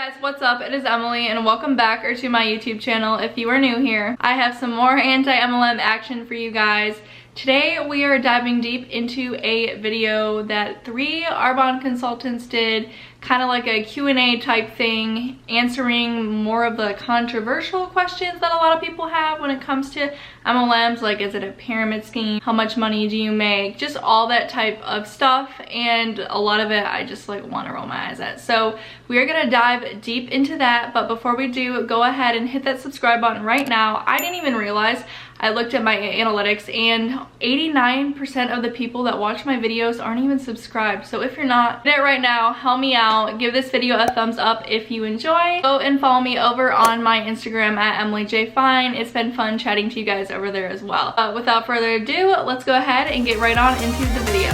Guys, what's up? It is Emily and welcome back to my YouTube channel. If you are new here, I have some more anti-MLM action for you guys. Today we are diving deep into a video that 3 Arbonne consultants did, kind of like a Q&A type thing, answering more of the controversial questions that a lot of people have when it comes to MLMs, like is it a pyramid scheme, how much money do you make, just all that type of stuff. And a lot of it I just like want to roll my eyes at. So we are going to dive deep into that, but before we do, go ahead and hit that subscribe button right now. I didn't even realize, I looked at my analytics and 89% of the people that watch my videos aren't even subscribed. So if you're not, hit it right now, help me out, give this video a thumbs up if you enjoy. Go and follow me over on my Instagram at emilyfineyt. It's been fun chatting to you guys over there as well. Without further ado, let's go ahead and get right on into the video.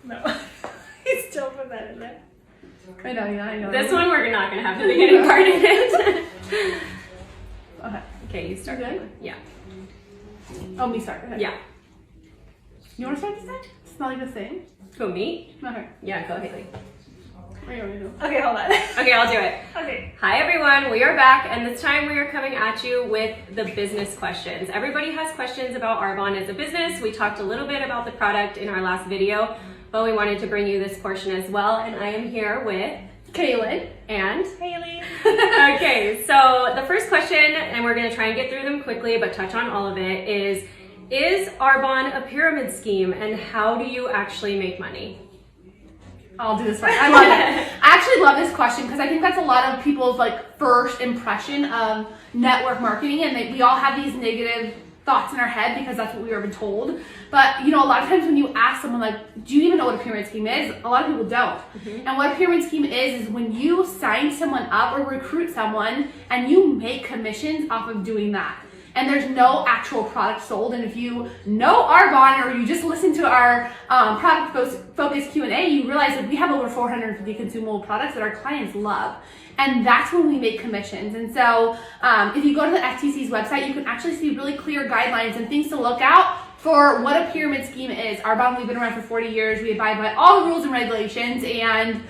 No, he still put that in there. I know. This one we're not gonna have the beginning part in it. Okay, you start. Good? Yeah. Oh, me start. Okay. Yeah. You want to start this time? Smelling the same? Go me? Okay. Yeah, go Haley. What are you going to do? Okay, hold on. Okay, I'll do it. Okay. Hi everyone, we are back, and this time we are coming at you with the business questions. Everybody has questions about Arbonne as a business. We talked a little bit about the product in our last video, but we wanted to bring you this portion as well, and I am here with Kaylin. and Haley. Okay, so the first question, and we're going to try and get through them quickly but touch on all of it, is Arbonne a pyramid scheme, and how do you actually make money? I'll do this one. I love it. I actually love this question because I think that's a lot of people's like first impression of network marketing, and we all have these negative thoughts in our head because that's what we were told. But you know, a lot of times when you ask someone like, do you even know what a pyramid scheme is? A lot of people don't. And what a pyramid scheme is when you sign someone up or recruit someone and you make commissions off of doing that. And there's no actual product sold. And if you know Arbonne or you just listen to our product focused Q&A, you realize that we have over 450 consumable products that our clients love. And that's when we make commissions. And so if you go to the FTC's website, you can actually see really clear guidelines and things to look out for what a pyramid scheme is. Arbonne, we've been around for 40 years. We abide by all the rules and regulations, and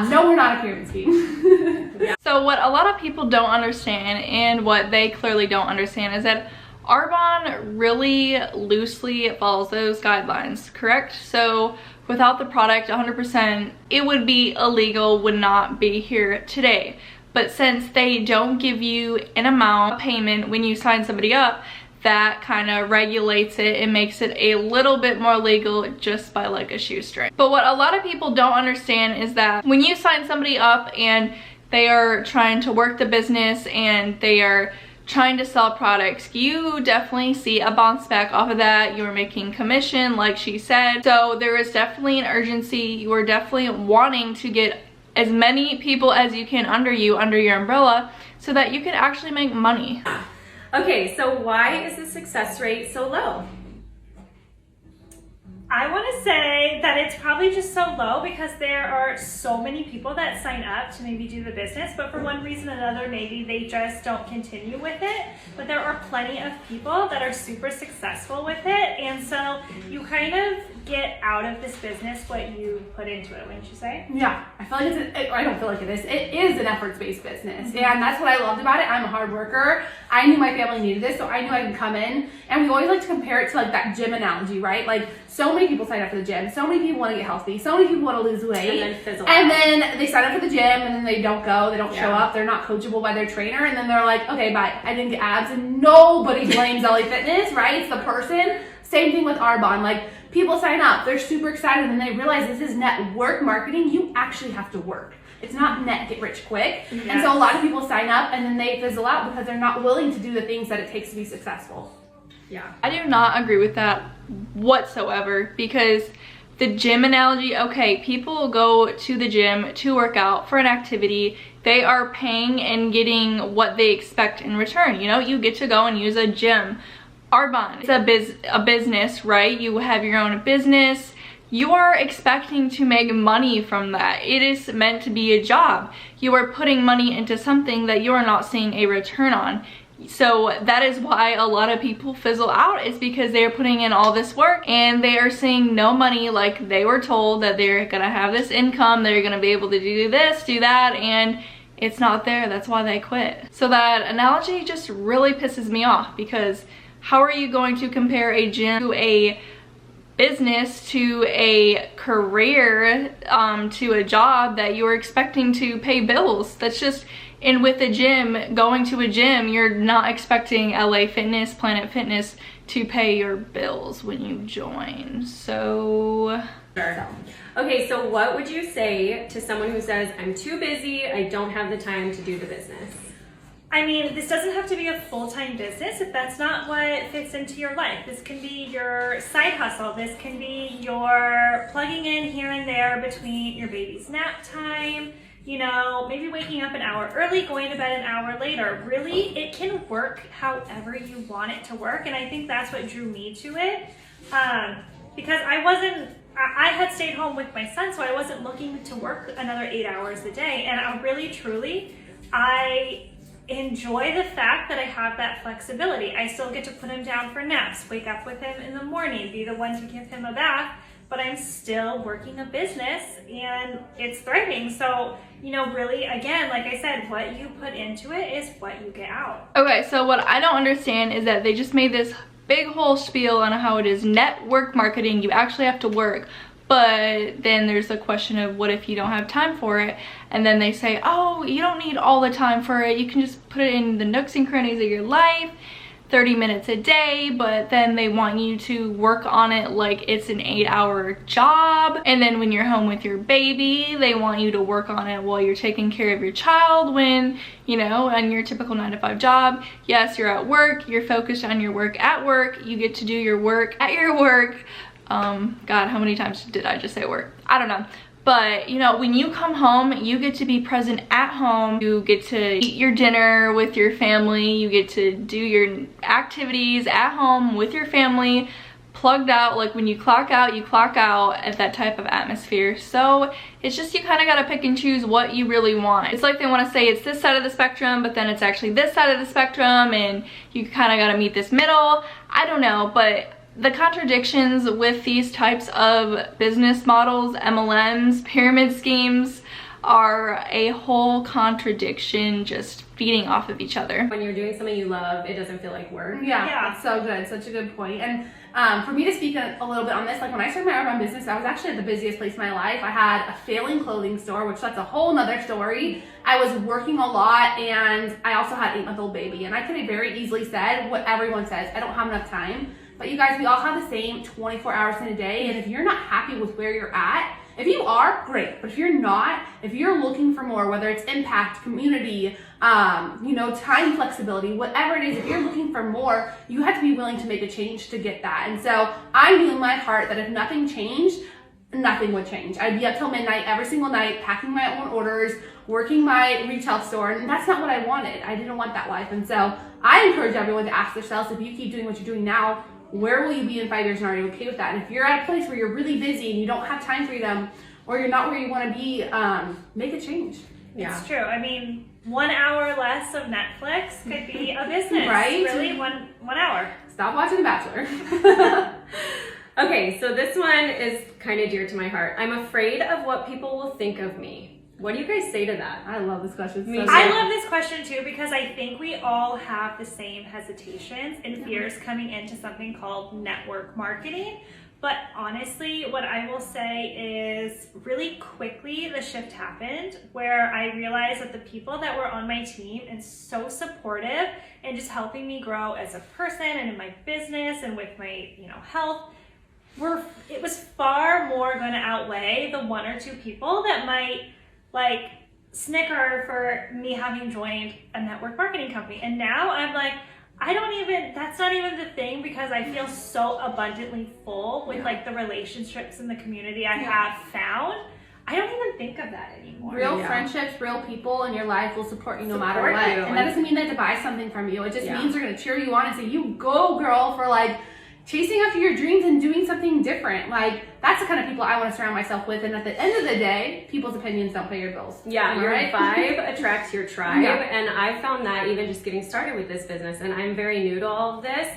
no, we're not a pyramid scheme. Yeah. So what a lot of people don't understand, and what they clearly don't understand, is that Arbonne really loosely follows those guidelines, correct? So without the product 100%, it would be illegal, would not be here today. But since they don't give you an amount of payment when you sign somebody up, that kind of regulates it and makes it a little bit more legal just by like a shoestring. But what a lot of people don't understand is that when you sign somebody up and they are trying to work the business and they are trying to sell products, you definitely see a bounce back off of that. You are making commission, like she said. So there is definitely an urgency. You are definitely wanting to get as many people as you can under your umbrella so that you can actually make money. Okay, so why is the success rate so low? I want to say that it's probably just so low because there are so many people that sign up to maybe do the business, but for one reason or another, maybe they just don't continue with it. But there are plenty of people that are super successful with it, and so you kind of get out of this business what you put into it, wouldn't you say? Yeah, I feel like I don't feel like it is. It is an efforts-based business, and that's what I loved about it. I'm a hard worker. I knew my family needed this, so I knew I could come in. And we always like to compare it to like that gym analogy, right? Like so many people sign up for the gym, so many people want to get healthy, so many people want to lose weight, And then fizzle and out. then they sign up for the gym, and then they don't go, they don't show up, they're not coachable by their trainer, and then they're like, okay, bye, I didn't get abs, and nobody blames LA Fitness, right? It's the person. Same thing with Arbonne. Like, people sign up, they're super excited, and they realize this is network marketing. You actually have to work. It's not net get rich quick. Yes. And so a lot of people sign up and then they fizzle out because they're not willing to do the things that it takes to be successful. Yeah. I do not agree with that whatsoever, because the gym analogy, okay, people go to the gym to work out for an activity. They are paying and getting what they expect in return. You know, you get to go and use a gym. Arbonne, it's a business, right? You have your own business. you are expecting to make money from that. It is meant to be a job. You are putting money into something that you are not seeing a return on. So that is why a lot of people fizzle out, is because they're putting in all this work and they are seeing no money. Like, they were told that they're gonna have this income, they're gonna be able to do this, do that, and it's not there. That's why they quit. So that analogy just really pisses me off, because how are you going to compare a gym to a business, to a career, to a job that you're expecting to pay bills? That's just, and with a gym, going to a gym, you're not expecting LA Fitness, Planet Fitness to pay your bills when you join. So okay, so what would you say to someone who says, I'm too busy, I don't have the time to do the business? I mean, this doesn't have to be a full-time business if that's not what fits into your life. This can be your side hustle. This can be your plugging in here and there between your baby's nap time, you know, maybe waking up an hour early, going to bed an hour later. Really, it can work however you want it to work, and I think that's what drew me to it. Because I had stayed home with my son, so I wasn't looking to work another 8 hours a day, and I really, truly, I enjoy the fact that I have that flexibility. I still get to put him down for naps, wake up with him in the morning, be the one to give him a bath, but I'm still working a business and it's thriving. So, you know, really, again, like I said, what you put into it is what you get out. okay, so what I don't understand is that they just made this big whole spiel on how it is network marketing. You actually have to work. But then there's the question of, what if you don't have time for it? And then they say, oh, you don't need all the time for it. You can just put it in the nooks and crannies of your life, 30 minutes a day. But then they want you to work on it like it's an 8-hour job. And then when you're home with your baby, they want you to work on it while you're taking care of your child, when, you know, on your typical 9-to-5 job. Yes, you're at work, you're focused on your work at work, you get to do your work at your work. God, how many times did I just say work? I don't know. But, you know, when you come home, you get to be present at home. You get to eat your dinner with your family. You get to do your activities at home with your family, plugged out. Like, when you clock out at that type of atmosphere. So it's just, you kind of got to pick and choose what you really want. It's like they want to say it's this side of the spectrum, but then it's actually this side of the spectrum, and you kind of got to meet this middle. I don't know, but the contradictions with these types of business models, MLMs, pyramid schemes, are a whole contradiction, just feeding off of each other. When you're doing something you love, it doesn't feel like work. Yeah, that's so good. Such a good point. And for me to speak a little bit on this, like when I started my Arbonne business, I was actually at the busiest place in my life. I had a failing clothing store, which that's a whole nother story. I was working a lot, and I also had an 8-month-old baby. And I could have very easily said what everyone says, I don't have enough time. But you guys, we all have the same 24 hours in a day, and if you're not happy with where you're at, if you are, great. But if you're not, if you're looking for more, whether it's impact, community, you know, time flexibility, whatever it is, if you're looking for more, you have to be willing to make a change to get that. And so I knew in my heart that if nothing changed, nothing would change. I'd be up till midnight every single night, packing my own orders, working my retail store, and that's not what I wanted. I didn't want that life. And so I encourage everyone to ask themselves, if you keep doing what you're doing now, where will you be in 5 years, and are you okay with that? And if you're at a place where you're really busy and you don't have time freedom, or you're not where you want to be, make a change. Yeah. It's true. I mean, 1 hour less of Netflix could be a business. Right? Really, one hour. Stop watching The Bachelor. Okay, so this one is kind of dear to my heart. I'm afraid of what people will think of me. What do you guys say to that? I love this question. I love this question too, because I think we all have the same hesitations and fears coming into something called network marketing. But honestly, what I will say is, really quickly the shift happened where I realized that the people that were on my team and so supportive and just helping me grow as a person and in my business and with my, you know, health, it was far more going to outweigh the 1 or 2 people that might like snicker for me having joined a network marketing company. And now I'm like, that's not even the thing, because I feel so abundantly full with like the relationships and the community I have found. I don't even think of that anymore. Real friendships, real people in your life will support you no matter what. And that doesn't mean they have to buy something from you. It just means they're going to cheer you on and say, you go girl, for like chasing after your dreams and doing something different. Like, that's the kind of people I want to surround myself with. And at the end of the day, people's opinions don't pay your bills. Yeah, your right? vibe attracts your tribe. Yeah. And I found that even just getting started with this business, and I'm very new to all of this.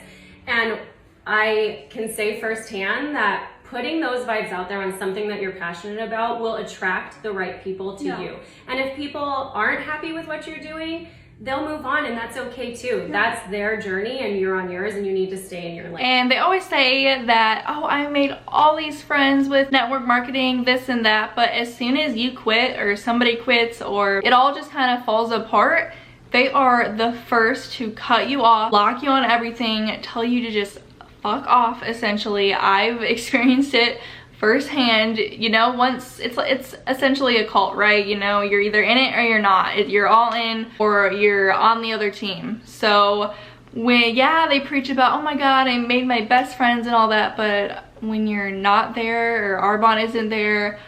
And I can say firsthand that putting those vibes out there on something that you're passionate about will attract the right people to you. And if people aren't happy with what you're doing, they'll move on, and that's okay too. That's their journey and you're on yours, and you need to stay in your lane. And they always say that, oh, I made all these friends with network marketing, this and that, but as soon as you quit or somebody quits or it all just kind of falls apart, they are the first to cut you off, block you on everything, tell you to just fuck off, essentially. I've experienced it firsthand. You know, once it's essentially a cult, right? You know, you're either in it or you're not. You're all in or you're on the other team. So when, yeah, they preach about, oh my god, I made my best friends and all that, but when you're not there or Arbonne isn't there,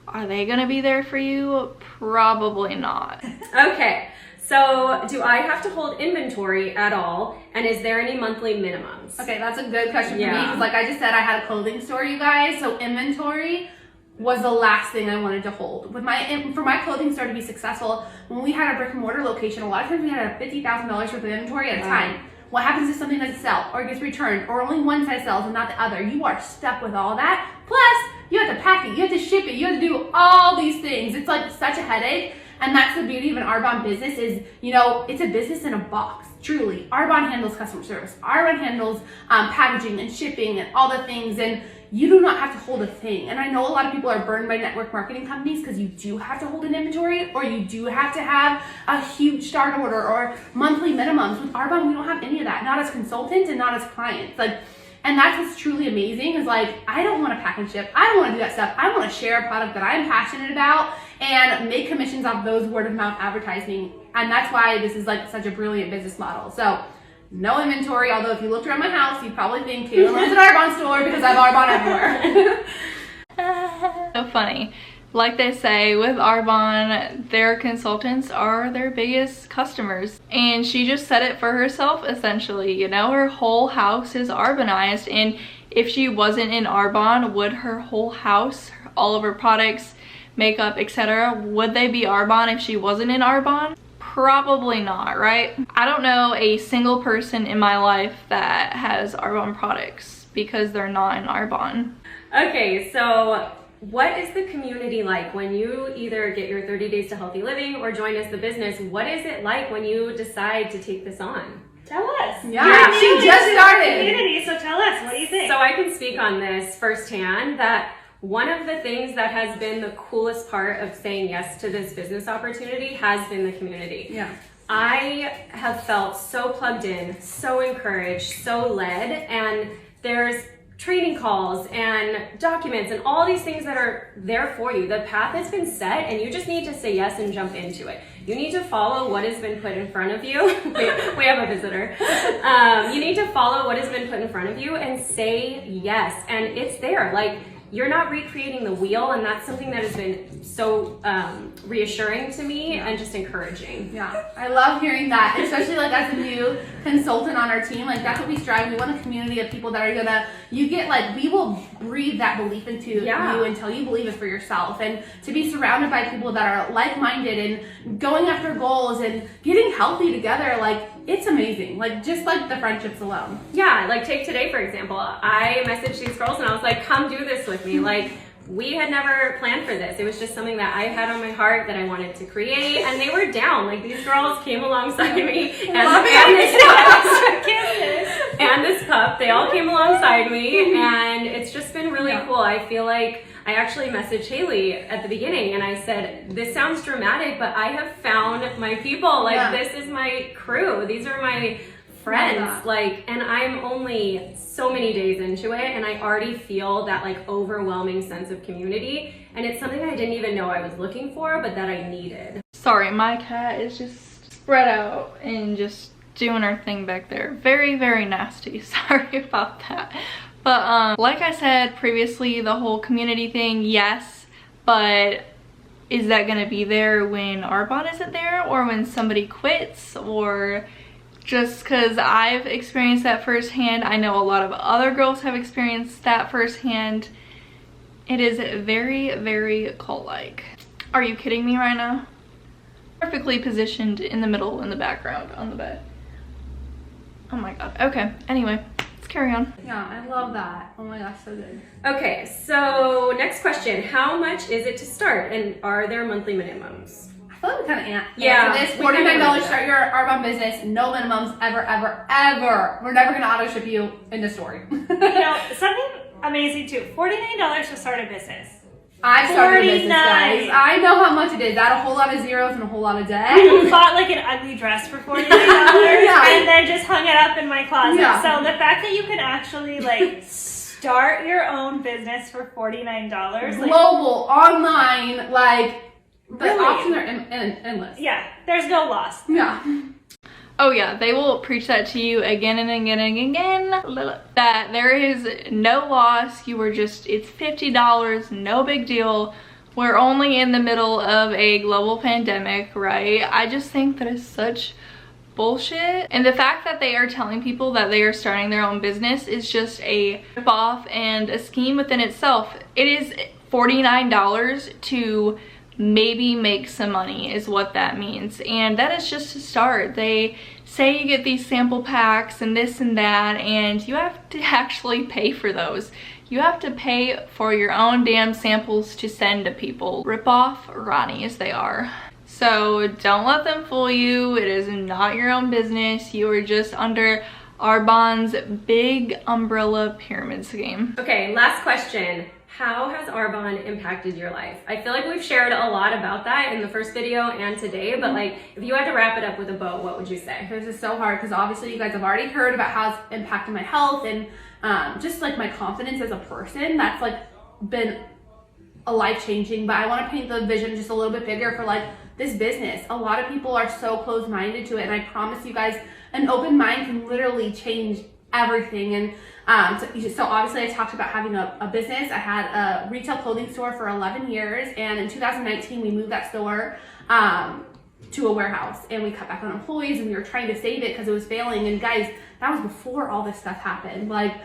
are they gonna be there for you? Probably not. Okay, so do I have to hold inventory at all? And is there any monthly minimums? Okay, that's a good question for me, Yeah. because like I just said, I had a clothing store, you guys, so inventory was the last thing I wanted to hold. For my clothing store to be successful, when we had a brick and mortar location, a lot of times we had $50,000 worth of inventory at a time. What happens if something doesn't sell or gets returned or only one size sells and not the other? You are stuck with all that. Plus, you have to pack it, you have to ship it, you have to do all these things. It's like such a headache. And that's the beauty of an Arbonne business is, you know, it's a business in a box, truly. Arbonne handles customer service. Arbonne handles packaging and shipping and all the things, and you do not have to hold a thing. And I know a lot of people are burned by network marketing companies because you do have to hold an inventory or you do have to have a huge start order or monthly minimums. With Arbonne, we don't have any of that, not as consultants and not as clients. Like, and that's what's truly amazing is like, I don't want to pack and ship. I don't want to do that stuff. I want to share a product that I'm passionate about and make commissions off those word of mouth advertising. And that's why this is like such a brilliant business model. So no inventory, although if you looked around my house, you'd probably think Taylor runs an Arbonne store because I have Arbonne everywhere. So funny. Like they say, with Arbonne, their consultants are their biggest customers. And she just said it for herself, essentially. You know, her whole house is Arbonized. And if she wasn't in Arbonne, would her whole house, all of her products, makeup, etc., would they be Arbonne if she wasn't in Arbonne? Probably not, right? I don't know a single person in my life that has Arbonne products because they're not in Arbonne. Okay, so what is the community like when you either get your 30 days to healthy living or join us the business? What is it like when you decide to take this on? Tell us. Yeah, she You're just new to started. the community, so tell us, what do you think? So I can speak on this firsthand that one of the things that has been the coolest part of saying yes to this business opportunity has been the community. Yeah. I have felt so plugged in, so encouraged, so led, and there's training calls and documents and all these things that are there for you. The path has been set and you just need to say yes and jump into it. You need to follow what has been put in front of you. We have a visitor. You need to follow what has been put in front of you and say yes. And it's there. Like, you're not recreating the wheel, and that's something that has been so reassuring to me and just encouraging. Yeah, I love hearing that, especially like as a new consultant on our team. Like, that's what we strive. We want a community of people that are gonna, you get like, we will breathe that belief into you until you believe it for yourself. And to be surrounded by people that are like-minded and going after goals and getting healthy together, like, it's amazing. Like, just like the friendships alone. Yeah, like take today, for example. I messaged these girls and I was like, come do this with me. Like, we had never planned for this. It was just something that I had on my heart that I wanted to create, and they were down. Like, these girls came alongside me and this pup. They all came alongside me, and it's just been really cool. I feel like I actually messaged Haley at the beginning and I said, this sounds dramatic, but I have found my people. Like, this is my crew. These are my friends. Like, and I'm only so many days into it, and I already feel that like overwhelming sense of community, and it's something I didn't even know I was looking for, but that I needed. Sorry, my cat is just spread out and just doing her thing back there. Very, very nasty. Sorry about that. But like I said previously, the whole community thing, yes, but is that gonna be there when Arbonne isn't there, or when somebody quits, or just because I've experienced that firsthand. I know a lot of other girls have experienced that firsthand. It is very, very cult-like. Are you kidding me right now? Perfectly positioned in the middle in the background on the bed. Oh my god. Okay, anyway, let's carry on. Yeah, I love that. Oh my gosh, so good. Okay, so next question. How much is it to start, and are there monthly minimums? I feel like we kind of answered this. we kinda $49 answered start your Arbonne business. No minimums ever, ever, ever. We're never going to auto ship you in the store. You know, something amazing too. $49 to start a business. I started a business, guys. $49. I know how much it is. Add a whole lot of zeros and a whole lot of debt. I bought like an ugly dress for $49 and then just hung it up in my closet. Yeah. So the fact that you can actually like start your own business for $49, like, Global, online, like, the Really? options are endless. yeah, there's no loss. Yeah. Oh yeah, they will preach that to you again and again and again, that there is no loss. You were just, it's $50, no big deal. We're only in the middle of a global pandemic, right? I just think that is such bullshit. And the fact that they are telling people that they are starting their own business is just a ripoff and a scheme within itself. It is $49 to maybe make some money is what that means, and that is just to start. They say you get these sample packs and this and that, and you have to actually pay for those. You have to pay for your own damn samples to send to people. Rip off Ronnies they are. So don't let them fool you. It is not your own business. You are just under Arbonne's big umbrella pyramid scheme. Okay, last question. How has Arbonne impacted your life? I feel like we've shared a lot about that in the first video and today, but like, if you had to wrap it up with a bow, what would you say? This is so hard because obviously you guys have already heard about how it's impacted my health and just like my confidence as a person. That's like been a life-changing, but I want to paint the vision just a little bit bigger for like this business. A lot of people are so closed-minded to it, and I promise you guys, an open mind can literally change everything. And so obviously I talked about having a business. I had a retail clothing store for 11 years, and in 2019 we moved that store to a warehouse, and we cut back on employees, and we were trying to save it because it was failing. And guys, that was before all this stuff happened. Like,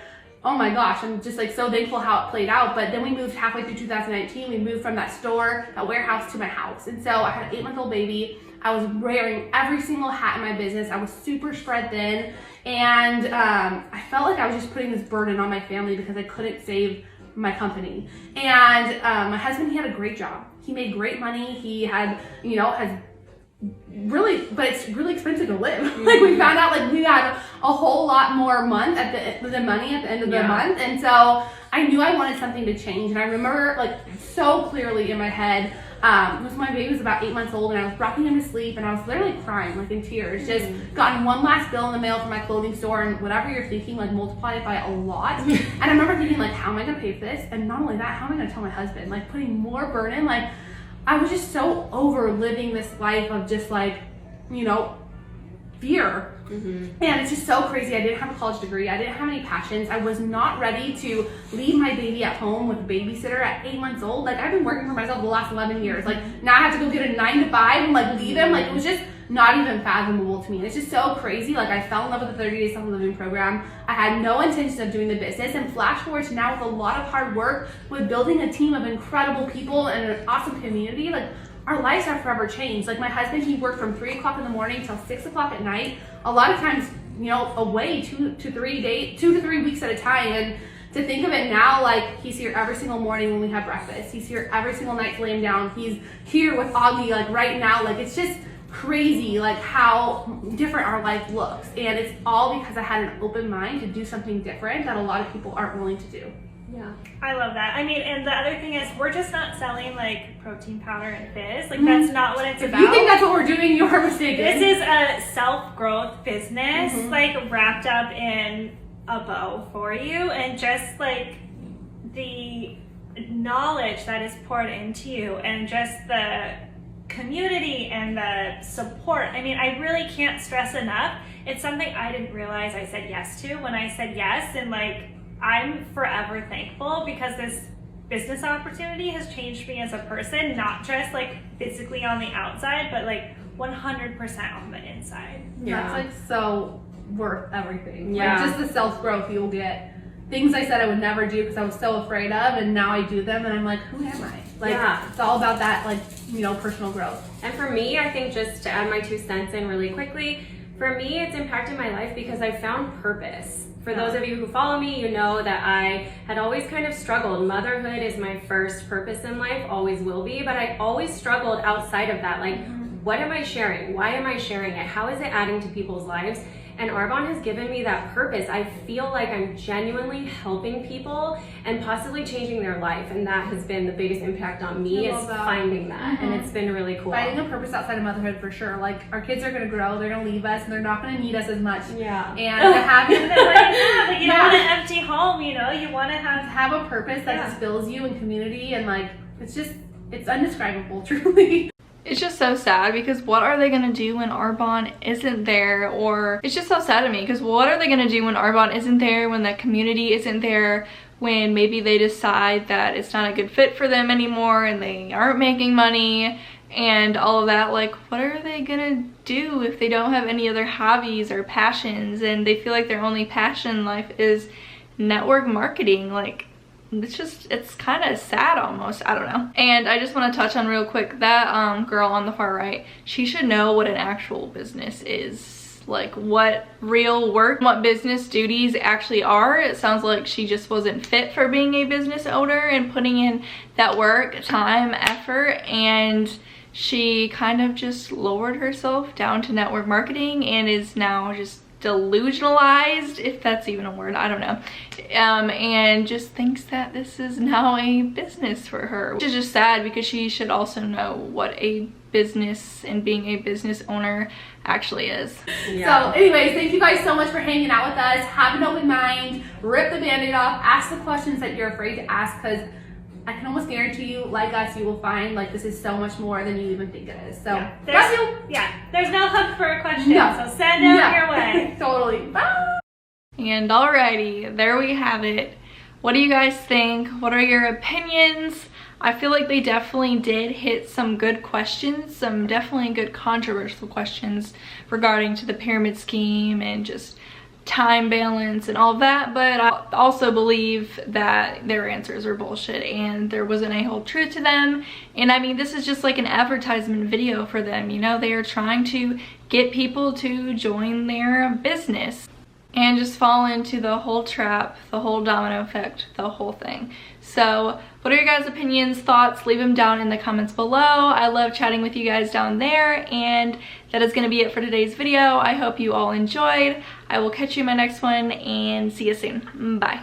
oh my gosh, I'm just like so thankful how it played out. But then we moved halfway through 2019. We moved from that store, that warehouse, to my house. And so I had an 8-month-old baby. I was wearing every single hat in my business. I was super spread thin. And I felt like I was just putting this burden on my family because I couldn't save my company. And my husband, he had a great job. He made great money. He had, you know, has really, but it's really expensive to live. Like, we found out like we had a whole lot more money at the end of the month. And so I knew I wanted something to change. And I remember like so clearly in my head, my baby was about 8 months old, and I was rocking him to sleep, and I was literally crying, like in tears, just gotten one last bill in the mail from my clothing store, and whatever you're thinking, like multiply it by a lot. And I remember thinking like, how am I gonna pay for this? And not only that, how am I gonna tell my husband? Like, putting more burden. Like, I was just so over living this life of just like, you know, fear. And it's just so crazy. I didn't have a college degree. I didn't have any passions. I was not ready to leave my baby at home with a babysitter at 8 months old. Like, I've been working for myself the last 11 years. Like, now I have to go get a 9 to 5 and like leave him. Like, it was just not even fathomable to me. And it's just so crazy. Like, I fell in love with the 30 Day Self-Living program. I had no intention of doing the business, and flash forward to now, with a lot of hard work, with building a team of incredible people and an awesome community, like, our lives have forever changed. Like, my husband, he worked from 3 o'clock in the morning till 6 o'clock at night. A lot of times, you know, away 2 to 3 weeks at a time. And to think of it now, like, he's here every single morning when we have breakfast. He's here every single night to lay him down. He's here with Augie, like, right now. Like, it's just crazy, like, how different our life looks. And it's all because I had an open mind to do something different that a lot of people aren't willing to do. Yeah. I love that. I mean, and the other thing is, we're just not selling like protein powder and fizz. Like, that's not what it's If about. you think that's what we're doing, you're mistaken. This is a self-growth business, like, wrapped up in a bow for you, and just like the knowledge that is poured into you, and just the community and the support. I mean, I really can't stress enough. It's something I didn't realize I said yes to when I said yes, and like, I'm forever thankful because this business opportunity has changed me as a person, not just like physically on the outside, but like 100% on the inside. That's like so worth everything. Yeah. Like just the self-growth you'll get. Things I said I would never do because I was so afraid of, and now I do them and I'm like, who am I? Like, it's all about that, like, you know, personal growth. And for me, I think, just to add my 2 cents in really quickly, for me, it's impacted my life because I found purpose. For those of you who follow me, you know that I had always kind of struggled. Motherhood is my first purpose in life, always will be, but I always struggled outside of that. Like, what am I sharing? Why am I sharing it? How is it adding to people's lives? And Arbonne has given me that purpose. I feel like I'm genuinely helping people and possibly changing their life. And that has been the biggest impact on me, is finding that. And it's been really cool. Finding a purpose outside of motherhood for sure. Like, our kids are going to grow, they're going to leave us, and they're not going to need us as much. Yeah. And to have Like, you don't want an empty home, you know? You want to have a purpose that just fills you in community, and like, it's undescribable, truly. It's just so sad because what are they gonna do when Arbonne isn't there? Or it's just so sad to me because what are they gonna do when Arbonne isn't there, when that community isn't there, when maybe they decide that it's not a good fit for them anymore and they aren't making money and all of that? Like, what are they gonna do if they don't have any other hobbies or passions and they feel like their only passion in life is network marketing? Like, it's kind of sad almost. I don't know. And I just want to touch on real quick that girl on the far right, she should know what an actual business is, like what real work, what business duties actually are. It sounds like she just wasn't fit for being a business owner and putting in that work, time, effort, and she kind of just lowered herself down to network marketing and is now just delusionalized, if that's even a word, I don't know, and just thinks that this is now a business for her, which is just sad because she should also know what a business and being a business owner actually is. So anyways, thank you guys so much for hanging out with us. Have an open mind, rip the band-aid off, ask the questions that you're afraid to ask, because I can almost guarantee you, like us, you will find like this is so much more than you even think it is. So, love you. Yeah, there's no hook for a question, so send it your way. Totally. Bye. And alrighty, there we have it. What do you guys think? What are your opinions? I feel like they definitely did hit some good questions, some definitely good controversial questions regarding to the pyramid scheme and just time balance and all of that, but I also believe that their answers are bullshit and there wasn't a whole truth to them. And I mean, this is just like an advertisement video for them, you know? They are trying to get people to join their business and just fall into the whole trap, the whole domino effect, the whole thing. So what are your guys' opinions, thoughts? Leave them down in the comments below. I love chatting with you guys down there, and that is gonna be it for today's video. I hope you all enjoyed. I will catch you in my next one and see you soon. Bye.